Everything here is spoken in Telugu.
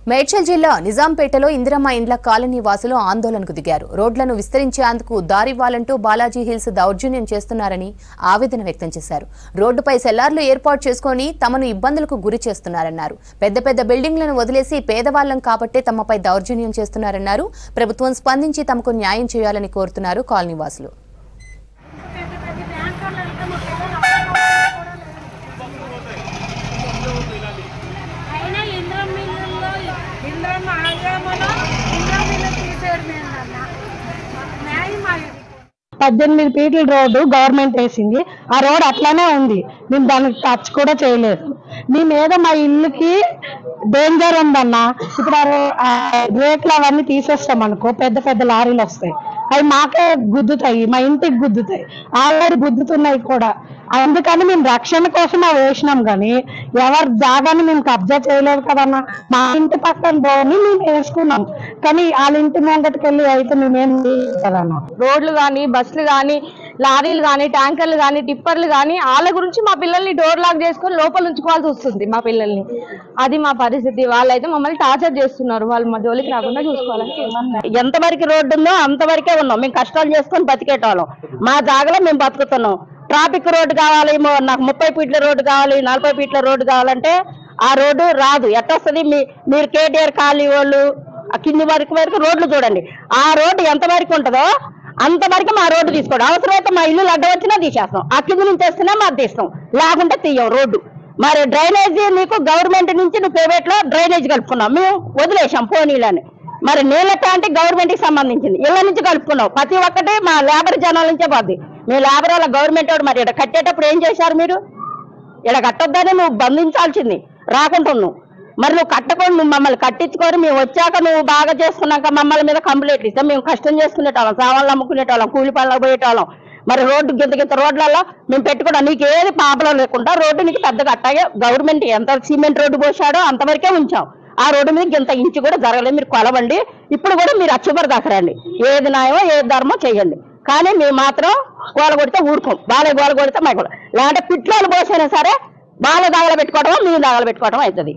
మేడ్చల్ జిల్లా నిజాంపేటలో ఇందిరమ్మ ఇండ్ల కాలనీ వాసులు ఆందోళనకు దిగారు. రోడ్లను విస్తరించేందుకు దారివ్వాలంటూ బాలాజీ హిల్స్ దౌర్జన్యం చేస్తున్నారని ఆవేదన వ్యక్తం చేశారు. రోడ్డుపై సెల్లార్లు ఏర్పాటు చేసుకుని తమను ఇబ్బందులకు గురి చేస్తున్నారన్నారు. పెద్ద పెద్ద బిల్డింగ్లను వదిలేసి పేదవాళ్లం కాబట్టే తమపై దౌర్జన్యం చేస్తున్నారన్నారు. ప్రభుత్వం స్పందించి తమకు న్యాయం చేయాలని కోరుతున్నారు కాలనీ వాసులు. పద్దెనిమిది ఫీట్ల రోడ్డు గవర్నమెంట్ వేసింది. ఆ రోడ్ అట్లానే ఉంది. మేము దానికి టచ్ కూడా చేయలేదు. మీ మీద మా ఇల్లుకి డేంజర్ ఉందన్న. ఇప్పుడు రేట్లు అవన్నీ తీసేస్తాం అనుకో, పెద్ద పెద్ద లారీలు వస్తాయి. అవి మాకే గుద్దుతాయి, మా ఇంటికి గుద్దుతాయి. ఆల్రెడీ గుద్దుతున్నాయి కూడా. అందుకని మేము రక్షణ కోసం అవి వేసినాం, కానీ ఎవరి జాగాని మేము కబ్జా చేయలేదు కదన్న. మా ఇంటి పక్కన పోని మేము వేసుకున్నాం, కానీ వాళ్ళ ఇంటి ముంగటికి వెళ్ళి అయితే మేమేం కదన్న. రోడ్లు కానీ, బస్సులు కానీ, లారీలు కానీ, ట్యాంకర్లు కానీ, టిప్పర్లు కానీ, వాళ్ళ గురించి మా పిల్లల్ని డోర్ లాక్ చేసుకొని లోపల ఉంచుకోవాల్సి వస్తుంది. మా పిల్లల్ని అది మా పరిస్థితి. వాళ్ళైతే మమ్మల్ని టార్చర్ చేస్తున్నారు. వాళ్ళు మా జోలికి రాకుండా చూసుకోవాలని. ఎంతవరకు రోడ్డు ఉందో అంతవరకే ఉన్నాం. మేము కష్టాలు చేసుకొని బతికేటోళ్ళం. మా జాగాలో మేము బతుకుతున్నాం. ట్రాఫిక్ రోడ్డు కావాలి, నాకు 30 ఫీట్ల రోడ్డు కావాలి, 40 ఫీట్ల రోడ్డు కావాలంటే ఆ రోడ్డు రాదు. ఎట్టొస్తుంది? మీరు కేటీఆర్ కాలనీ వాళ్ళు కింది వరకు రోడ్లు చూడండి. ఆ రోడ్డు ఎంత వరకు ఉంటుందో అంతవరకు మా రోడ్డు తీసుకోండి. అవసరమైతే మా ఇల్లు అడ్డం వచ్చినా తీసేస్తాం. ఆ కింది నుంచి వస్తున్నా మాకు తీస్తాం, లేకుంటే తీయం రోడ్డు. మరి డ్రైనేజీ నీకు గవర్నమెంట్ నుంచి నువ్వు ప్రైవేట్ లో డ్రైనేజ్ కలుపుకున్నాం, మేము వదిలేసాం పోనీలని. మరి నీళ్ళ అంటే గవర్నమెంట్ కి సంబంధించింది, ఇళ్ళ నుంచి కలుపుకున్నాం. ప్రతి ఒక్కటి మా లేబర్ జనాల నుంచే పోద్ది. మీ లేబర్ వాళ్ళ గవర్నమెంట్ వాడు మరి ఇక్కడ కట్టేటప్పుడు ఏం చేశారు? మీరు ఇక్కడ కట్టొద్దని నువ్వు బంధించాల్సింది, రాకుంటున్నావు. మరి నువ్వు కట్టకుండా నువ్వు మమ్మల్ని కట్టించుకొని మేము వచ్చాక నువ్వు బాగా చేసుకున్నాక మమ్మల్ని మీద కంప్లైంట్ ఇస్తాం. మేము కష్టం చేసుకునేటోళ్ళం, సామాన్లు అమ్ముకునేటోళ్ళం, కూలి పనులకు పోయేటోళ్ళం. మరి రోడ్డు గింత రోడ్లలో మేము పెట్టుకోవడం నీకు ఏది పాపలో లేకుండా రోడ్డు నీకు పెద్దగా అట్టాగే గవర్నమెంట్ ఎంత సిమెంట్ రోడ్డు పోసాడో అంతవరకే ఉంచాం. ఆ రోడ్డు మీద ఇంత ఇంచు కూడా జరగలేదు. మీరు కొలవండి. ఇప్పుడు కూడా మీరు అచ్చుబరి దాకరండి. ఏది న్యాయమో ఏది ధర్మో చెయ్యండి. కానీ మేము మాత్రం గోల కొడితే ఊరుకోం. బాగా గోల కొడితే మాకు లేదంటే పిట్లోలు పోసైనా సరే బాగా దాగలు పెట్టుకోవడమో మేము దాగలు పెట్టుకోవడం అవుతుంది.